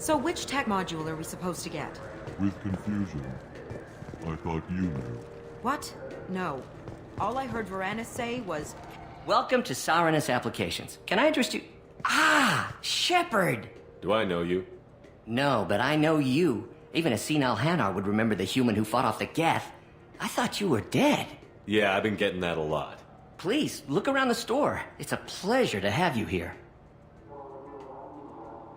So which tech module are we supposed to get? With confusion. I thought you knew. What? No. All I heard Varanus say was... Welcome to Saranus Applications. Can I interest you? Ah, Shepard! Do I know you? No, but I know you. Even a senile Hanar would remember the human who fought off the Geth. I thought you were dead. Yeah, I've been getting that a lot. Please, look around the store. It's a pleasure to have you here.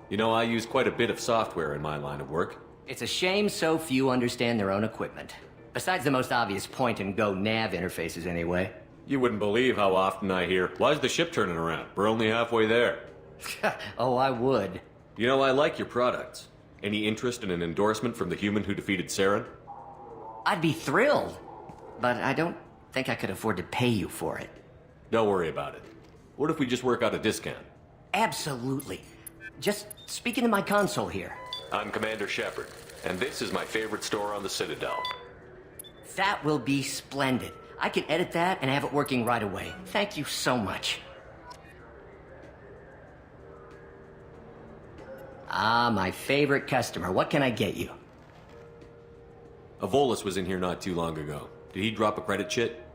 You know, I use quite a bit of software in my line of work. It's a shame so few understand their own equipment. Besides the most obvious point-and-go nav interfaces, anyway. You wouldn't believe how often I hear, "Why's the ship turning around? We're only halfway there." Oh, I would. You know, I like your products. Any interest in an endorsement from the human who defeated Saren? I'd be thrilled. But I don't think I could afford to pay you for it. Don't worry about it. What if we just work out a discount? Absolutely. Just speak into my console here. I'm Commander Shepard, and this is my favorite store on the Citadel. That will be splendid. I can edit that and have it working right away. Thank you so much. Ah, my favorite customer. What can I get you? Avolis was in here not too long ago. Did he drop a credit chit?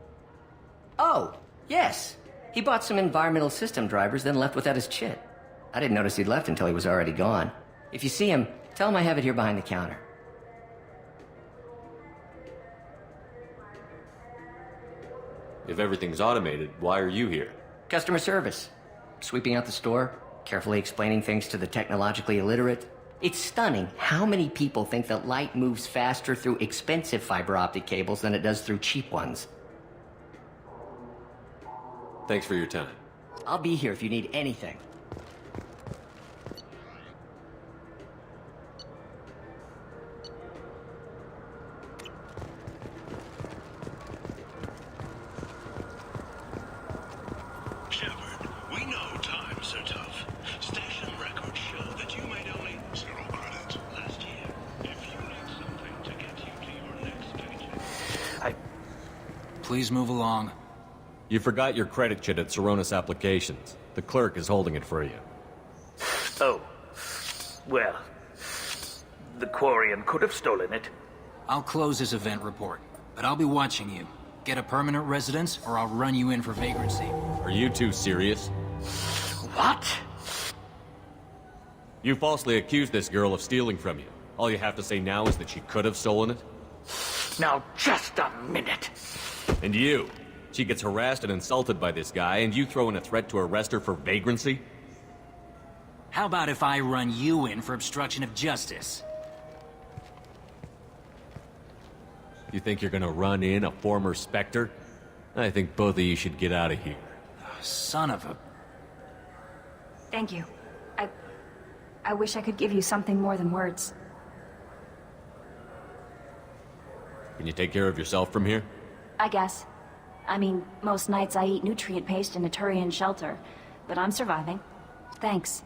Oh, yes. He bought some environmental system drivers, then left without his chit. I didn't notice he'd left until he was already gone. If you see him, tell him I have it here behind the counter. If everything's automated, why are you here? Customer service. Sweeping out the store, carefully explaining things to the technologically illiterate. It's stunning how many people think that light moves faster through expensive fiber optic cables than it does through cheap ones. Thanks for your time. I'll be here if you need anything. Shepard, we know times are tough. Station records show that you made only zero credit last year. If you need something to get you to your next station... Please move along. You forgot your credit chit at Saranus Applications. The clerk is holding it for you. Oh. Well, the Quarian could have stolen it. I'll close this event report, but I'll be watching you. Get a permanent residence, or I'll run you in for vagrancy. Are you two serious? What? You falsely accused this girl of stealing from you. All you have to say now is that she could have stolen it? Now, just a minute. And you? She gets harassed and insulted by this guy, and you throw in a threat to arrest her for vagrancy? How about if I run you in for obstruction of justice? You think you're gonna run in a former Spectre? I think both of you should get out of here. Son of a... Thank you. I wish I could give you something more than words. Can you take care of yourself from here? I guess. I mean, most nights I eat nutrient paste in a Turian shelter, but I'm surviving. Thanks.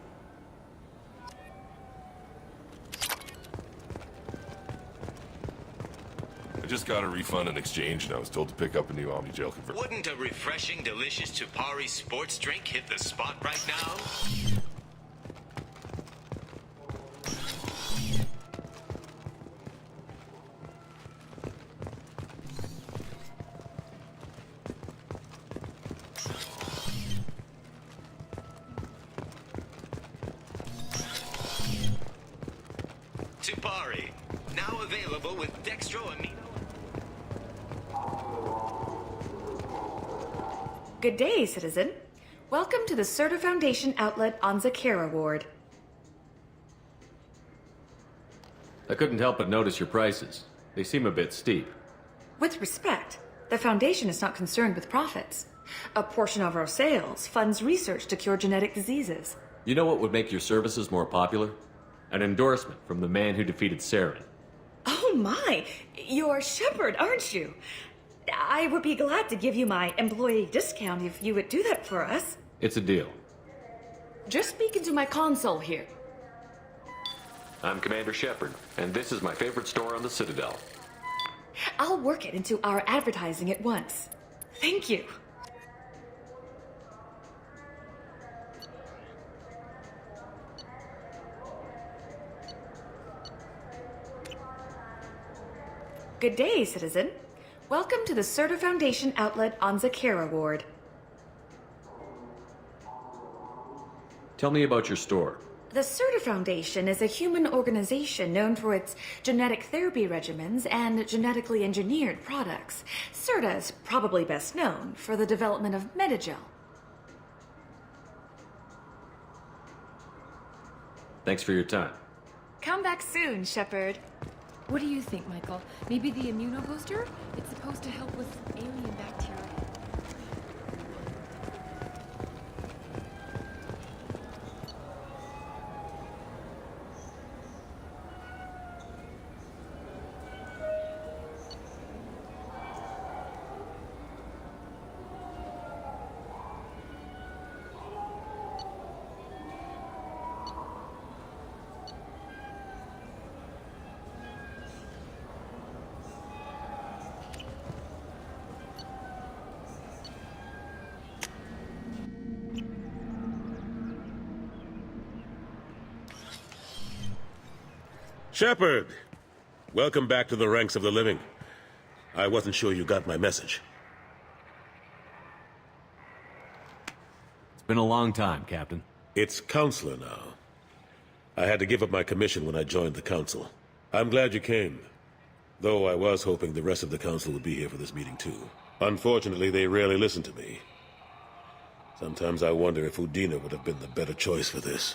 I just got a refund and exchange, and I was told to pick up a new Omni Gel converter. Wouldn't a refreshing, delicious Tupari sports drink hit the spot right now? Tupari, now available with dextroamine. Good day, citizen. Welcome to the Certa Foundation outlet on Zakera Ward. I couldn't help but notice your prices. They seem a bit steep. With respect, the Foundation is not concerned with profits. A portion of our sales funds research to cure genetic diseases. You know what would make your services more popular? An endorsement from the man who defeated Saren. Oh my! You're Shepard, aren't you? I would be glad to give you my employee discount if you would do that for us. It's a deal. Just speak into my console here. I'm Commander Shepard, and this is my favorite store on the Citadel. I'll work it into our advertising at once. Thank you. Good day, citizen. Welcome to the Serta Foundation outlet on Zakera Ward. Tell me about your store. The Serta Foundation is a human organization known for its genetic therapy regimens and genetically engineered products. Serta is probably best known for the development of Metagel. Thanks for your time. Come back soon, Shepard. What do you think, Michael? Maybe the immunobooster? It's supposed to help with alien bacteria. Shepard! Welcome back to the ranks of the living. I wasn't sure you got my message. It's been a long time, Captain. It's Counselor now. I had to give up my commission when I joined the Council. I'm glad you came. Though I was hoping the rest of the Council would be here for this meeting too. Unfortunately, they rarely listen to me. Sometimes I wonder if Udina would have been the better choice for this.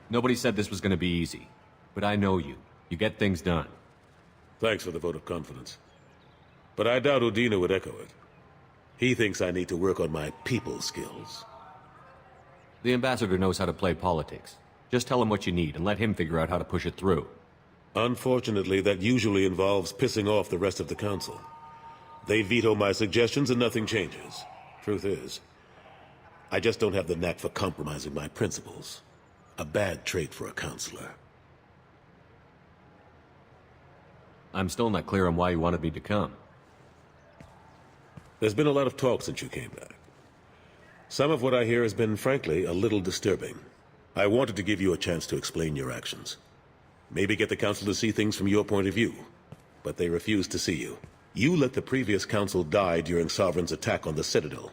Nobody said this was going to be easy. But I know you. You get things done. Thanks for the vote of confidence. But I doubt Udina would echo it. He thinks I need to work on my people skills. The ambassador knows how to play politics. Just tell him what you need and let him figure out how to push it through. Unfortunately, that usually involves pissing off the rest of the Council. They veto my suggestions and nothing changes. Truth is, I just don't have the knack for compromising my principles. A bad trait for a counselor. I'm still not clear on why you wanted me to come. There's been a lot of talk since you came back. Some of what I hear has been, frankly, a little disturbing. I wanted to give you a chance to explain your actions. Maybe get the Council to see things from your point of view. But they refuse to see you. You let the previous Council die during Sovereign's attack on the Citadel.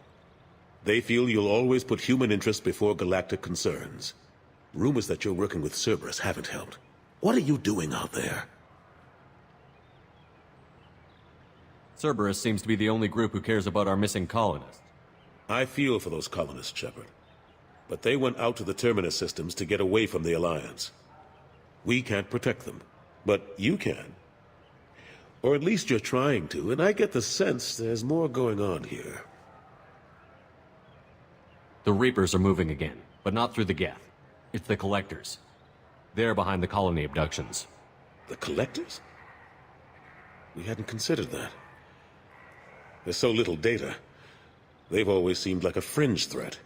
They feel you'll always put human interests before galactic concerns. Rumors that you're working with Cerberus haven't helped. What are you doing out there? Cerberus seems to be the only group who cares about our missing colonists. I feel for those colonists, Shepard. But they went out to the Terminus systems to get away from the Alliance. We can't protect them, but you can. Or at least you're trying to, and I get the sense there's more going on here. The Reapers are moving again, but not through the Geth. It's the Collectors. They're behind the colony abductions. The Collectors? We hadn't considered that. There's so little data. They've always seemed like a fringe threat.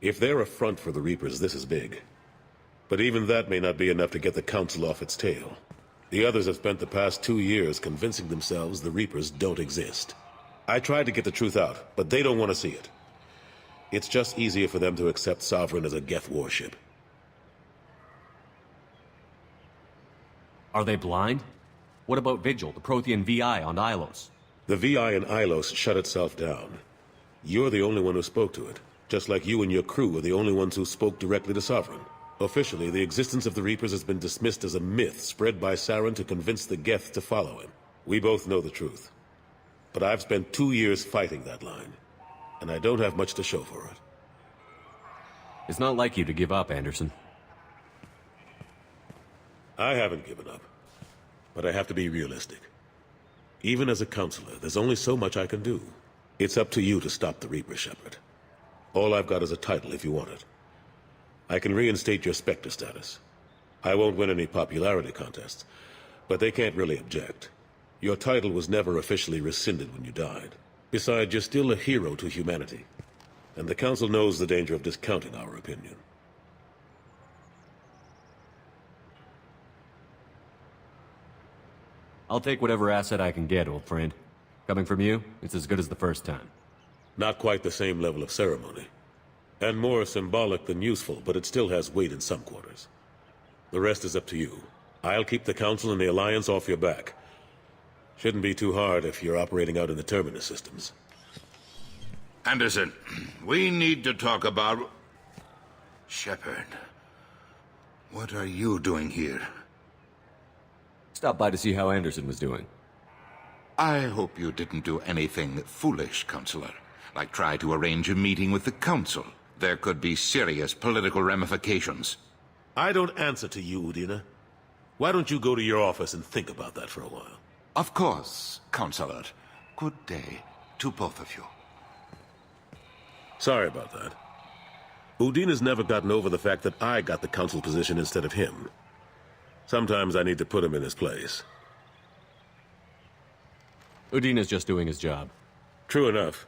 If they're a front for the Reapers, this is big. But even that may not be enough to get the Council off its tail. The others have spent the past 2 years convincing themselves the Reapers don't exist. I tried to get the truth out, but they don't want to see it. It's just easier for them to accept Sovereign as a Geth warship. Are they blind? What about Vigil, the Prothean VI on Ilos? The VI in Ilos shut itself down. You're the only one who spoke to it, just like you and your crew are the only ones who spoke directly to Sovereign. Officially, the existence of the Reapers has been dismissed as a myth spread by Saren to convince the Geth to follow him. We both know the truth. But I've spent 2 years fighting that line, and I don't have much to show for it. It's not like you to give up, Anderson. I haven't given up, but I have to be realistic. Even as a counselor, there's only so much I can do. It's up to you to stop the Reaper, Shepard. All I've got is a title if you want it. I can reinstate your Spectre status. I won't win any popularity contests, but they can't really object. Your title was never officially rescinded when you died. Besides, you're still a hero to humanity, and the Council knows the danger of discounting our opinion. I'll take whatever asset I can get, old friend. Coming from you, it's as good as the first time. Not quite the same level of ceremony. And more symbolic than useful, but it still has weight in some quarters. The rest is up to you. I'll keep the Council and the Alliance off your back. Shouldn't be too hard if you're operating out in the Terminus systems. Anderson, we need to talk about... Shepard, what are you doing here? Stopped by to see how Anderson was doing. I hope you didn't do anything foolish, Counselor. Like try to arrange a meeting with the Council. There could be serious political ramifications. I don't answer to you, Udina. Why don't you go to your office and think about that for a while? Of course, Counselor. Good day to both of you. Sorry about that. Udina's never gotten over the fact that I got the Council position instead of him. Sometimes I need to put him in his place. Udina's just doing his job. True enough.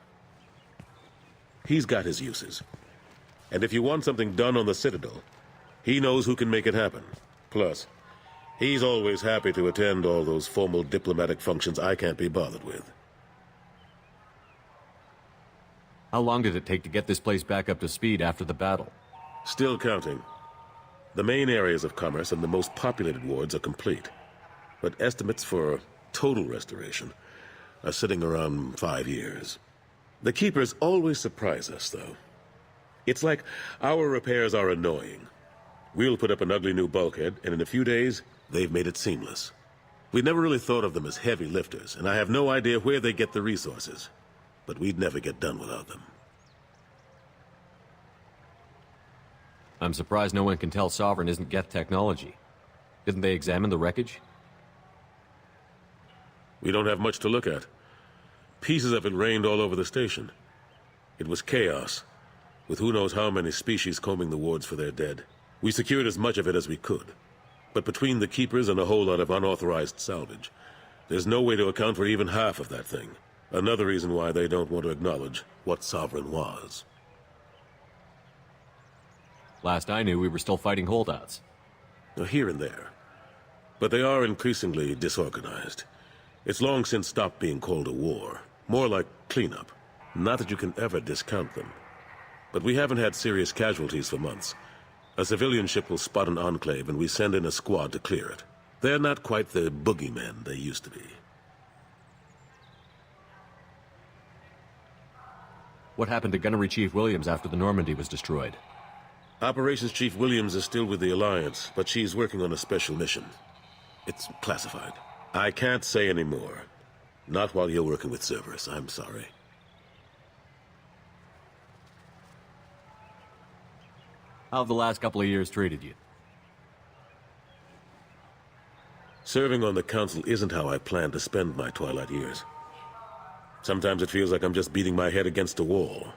He's got his uses. And if you want something done on the Citadel, he knows who can make it happen. Plus, he's always happy to attend all those formal diplomatic functions I can't be bothered with. How long did it take to get this place back up to speed after the battle? Still counting. The main areas of commerce and the most populated wards are complete. But estimates for total restoration are sitting around 5 years. The Keepers always surprise us, though. It's like our repairs are annoying. We'll put up an ugly new bulkhead, and in a few days, they've made it seamless. We never really thought of them as heavy lifters, and I have no idea where they get the resources. But we'd never get done without them. I'm surprised no one can tell Sovereign isn't Geth technology. Didn't they examine the wreckage? We don't have much to look at. Pieces of it rained all over the station. It was chaos, with who knows how many species combing the wards for their dead. We secured as much of it as we could. But between the Keepers and a whole lot of unauthorized salvage, there's no way to account for even half of that thing. Another reason why they don't want to acknowledge what Sovereign was. Last I knew, we were still fighting holdouts. Here and there. But they are increasingly disorganized. It's long since stopped being called a war. More like cleanup. Not that you can ever discount them. But we haven't had serious casualties for months. A civilian ship will spot an enclave and we send in a squad to clear it. They're not quite the boogeymen they used to be. What happened to Gunnery Chief Williams after the Normandy was destroyed? Operations Chief Williams is still with the Alliance, but she's working on a special mission. It's classified. I can't say any more. Not while you're working with Cerberus, I'm sorry. How have the last couple of years treated you? Serving on the Council isn't how I plan to spend my twilight years. Sometimes it feels like I'm just beating my head against a wall.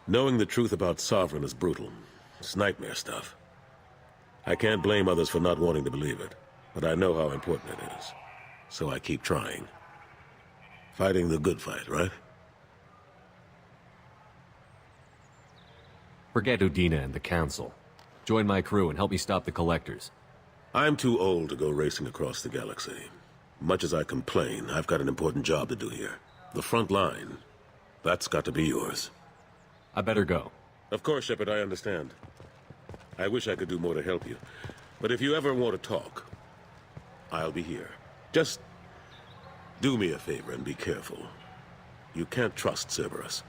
Knowing the truth about Sovereign is brutal. It's nightmare stuff. I can't blame others for not wanting to believe it, but I know how important it is. So I keep trying. Fighting the good fight, right? Forget Udina and the Council. Join my crew and help me stop the Collectors. I'm too old to go racing across the galaxy. Much as I complain, I've got an important job to do here. The front line. That's got to be yours. I better go. Of course, Shepard, I understand. I wish I could do more to help you. But if you ever want to talk, I'll be here. Just do me a favor and be careful. You can't trust Cerberus.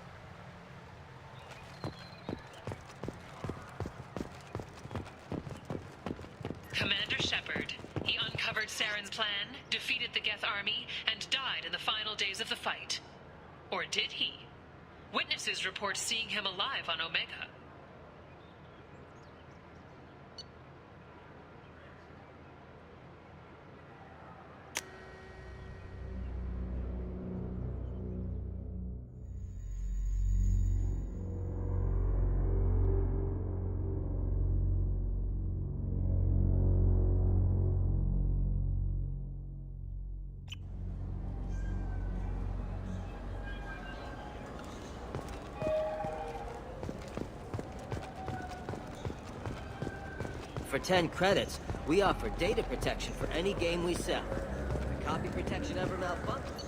Commander Shepard. He uncovered Saren's plan, defeated the Geth army, and died in the final days of the fight. Or did he? Witnesses report seeing him alive on Omega. For 10 credits, we offer data protection for any game we sell. If the copy protection ever malfunctions...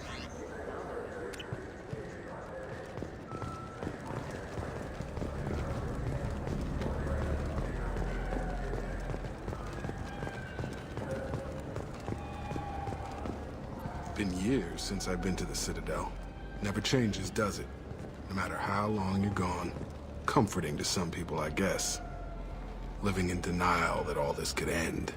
years since I've been to the Citadel. Never changes, does it? No matter how long you're gone. Comforting to some people, I guess. Living in denial that all this could end.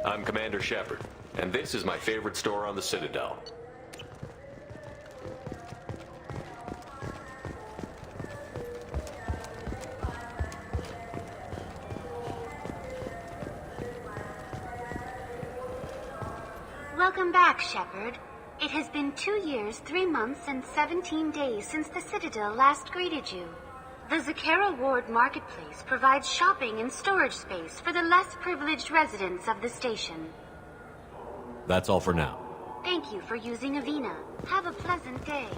I'm Commander Shepard, and this is my favorite store on the Citadel. Welcome back, Shepard. It has been 2 years, 3 months, and 17 days since the Citadel last greeted you. The Zakera Ward Marketplace provides shopping and storage space for the less privileged residents of the station. That's all for now. Thank you for using Avina. Have a pleasant day.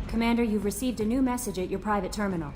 Commander, you've received a new message at your private terminal.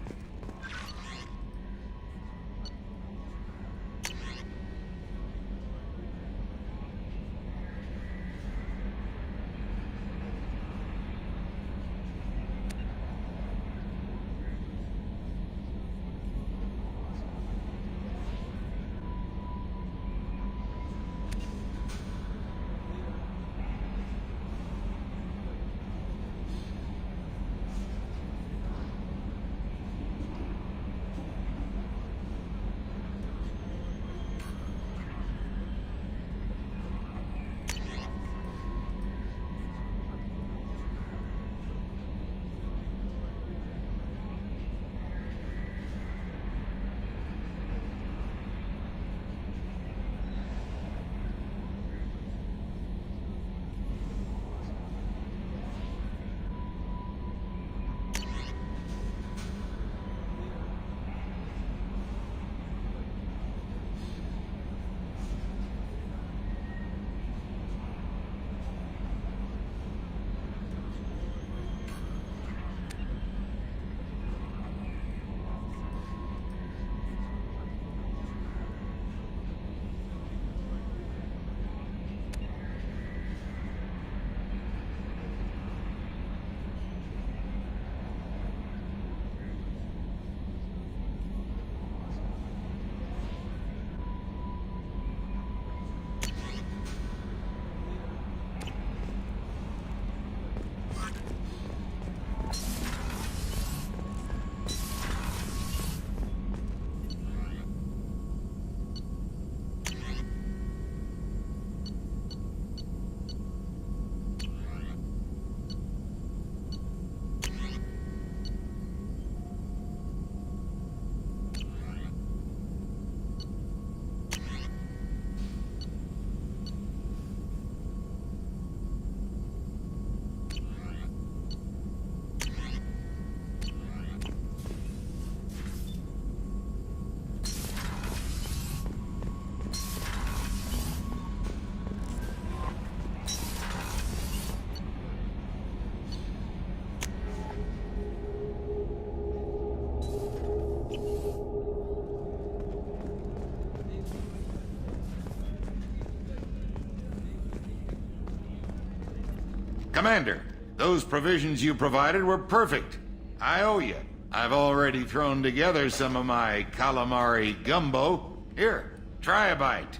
Commander, those provisions you provided were perfect. I owe you. I've already thrown together some of my calamari gumbo. Here, try a bite.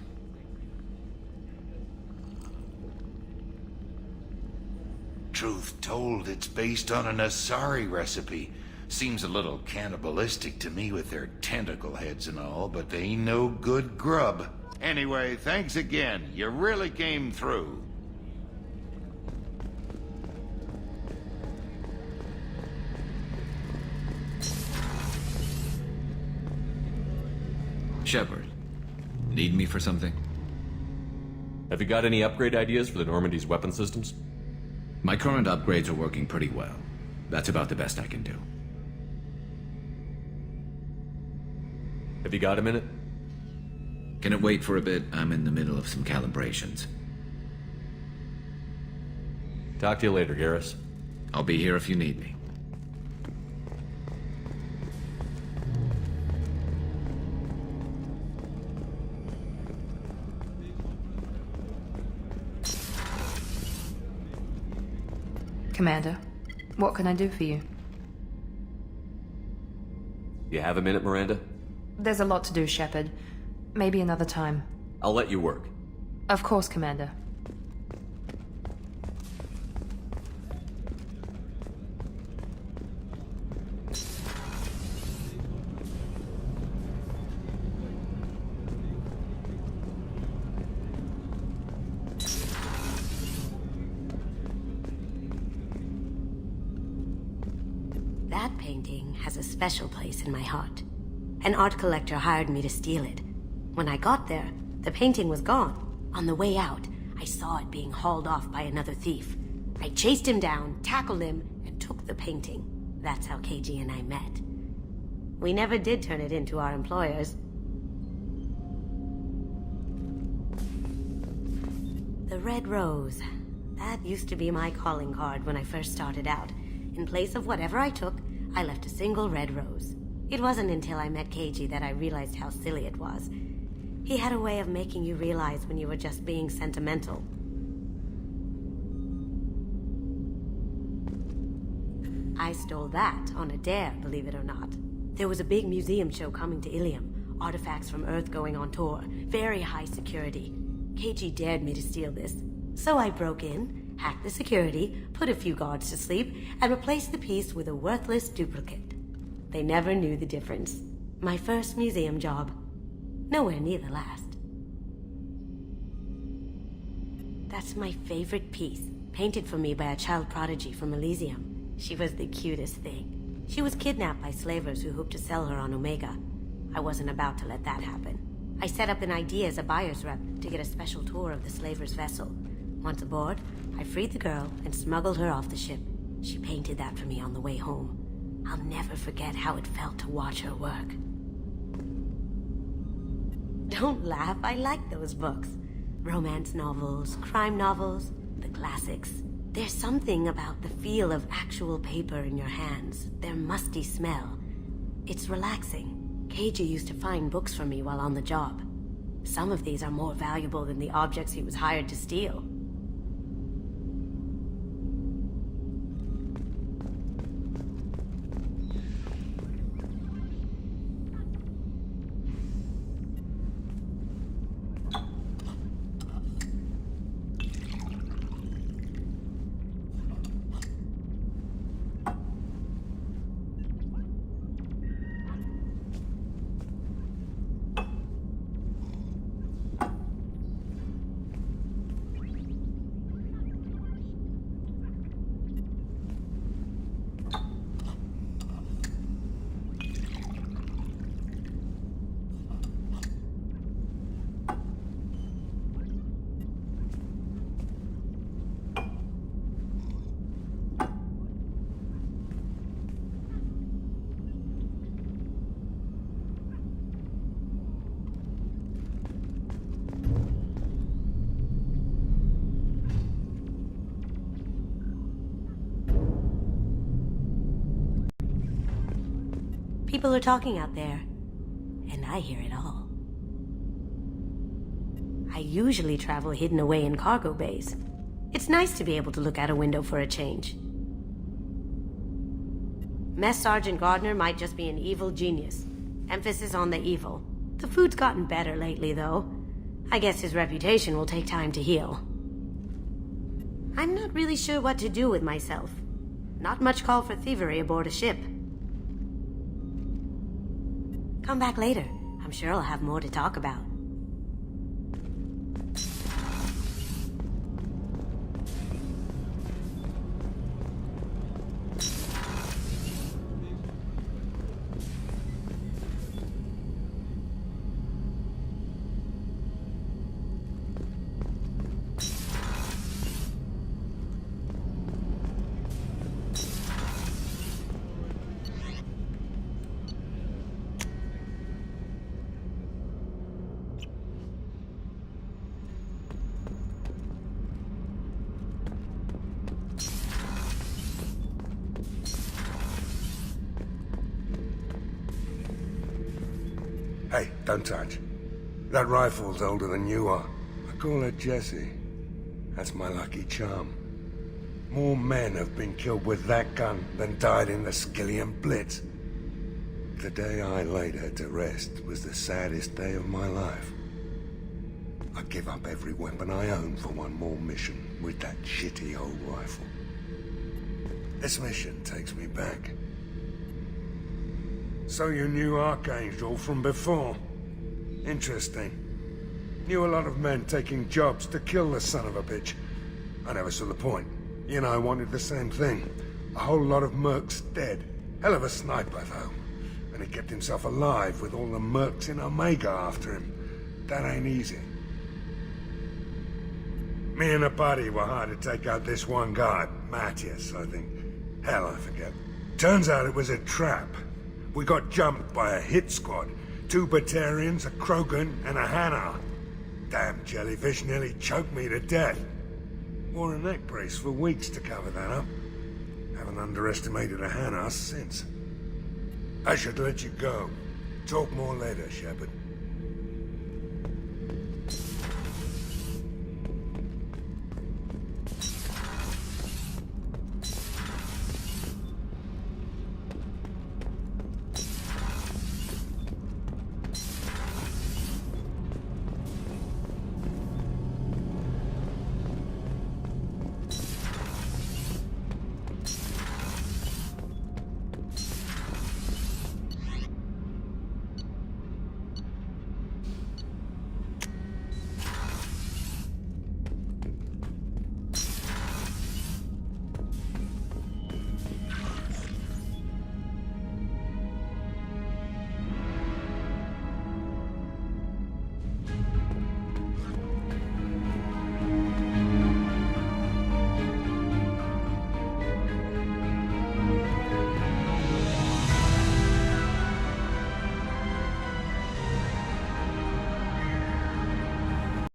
Truth told, it's based on an Asari recipe. Seems a little cannibalistic to me with their tentacle heads and all, but they ain't no good grub. Anyway, thanks again. You really came through. Shepard, need me for something? Have you got any upgrade ideas for the Normandy's weapon systems? My current upgrades are working pretty well. That's about the best I can do. Have you got a minute? Can it wait for a bit? I'm in the middle of some calibrations. Talk to you later, Garrus. I'll be here if you need me. Commander, what can I do for you? You have a minute, Miranda? There's a lot to do, Shepard. Maybe another time. I'll let you work. Of course, Commander. That painting has a special place in my heart. An art collector hired me to steal it. When I got there, the painting was gone. On the way out, I saw it being hauled off by another thief. I chased him down, tackled him, and took the painting. That's how KG and I met. We never did turn it into our employers. The Red Rose. That used to be my calling card when I first started out. In place of whatever I took, I left a single red rose. It wasn't until I met KG that I realized how silly it was. He had a way of making you realize when you were just being sentimental. I stole that on a dare, believe it or not. There was a big museum show coming to Ilium. Artifacts from Earth going on tour. Very high security. KG dared me to steal this. So I broke in, hacked the security, put a few guards to sleep, and replaced the piece with a worthless duplicate. They never knew the difference. My first museum job. Nowhere near the last. That's my favorite piece, painted for me by a child prodigy from Elysium. She was the cutest thing. She was kidnapped by slavers who hoped to sell her on Omega. I wasn't about to let that happen. I set up an idea as a buyer's rep to get a special tour of the slaver's vessel. Once aboard, I freed the girl and smuggled her off the ship. She painted that for me on the way home. I'll never forget how it felt to watch her work. Don't laugh, I like those books. Romance novels, crime novels, the classics. There's something about the feel of actual paper in your hands, their musty smell. It's relaxing. KG used to find books for me while on the job. Some of these are more valuable than the objects he was hired to steal. People are talking out there, and I hear it all. I usually travel hidden away in cargo bays. It's nice to be able to look out a window for a change. Mess Sergeant Gardner might just be an evil genius. Emphasis on the evil. The food's gotten better lately, though. I guess his reputation will take time to heal. I'm not really sure what to do with myself. Not much call for thievery aboard a ship. Come back later. I'm sure I'll have more to talk about. Hey, don't touch. That rifle's older than you are. I call her Jessie. That's my lucky charm. More men have been killed with that gun than died in the Skillian Blitz. The day I laid her to rest was the saddest day of my life. I give up every weapon I own for one more mission with that shitty old rifle. This mission takes me back. So you knew Archangel from before? Interesting. Knew a lot of men taking jobs to kill the son of a bitch. I never saw the point. You know, I wanted the same thing. A whole lot of mercs dead. Hell of a sniper, though. And he kept himself alive with all the mercs in Omega after him. That ain't easy. Me and a buddy were hard to take out this one guy, Matthias, I think. Hell, I forget. Turns out it was a trap. We got jumped by a hit squad. 2 Batarians, a Krogan, and a Hanar. Damn jellyfish nearly choked me to death. Wore a neck brace for weeks to cover that up. Haven't underestimated a Hanar since. I should let you go. Talk more later, Shepard.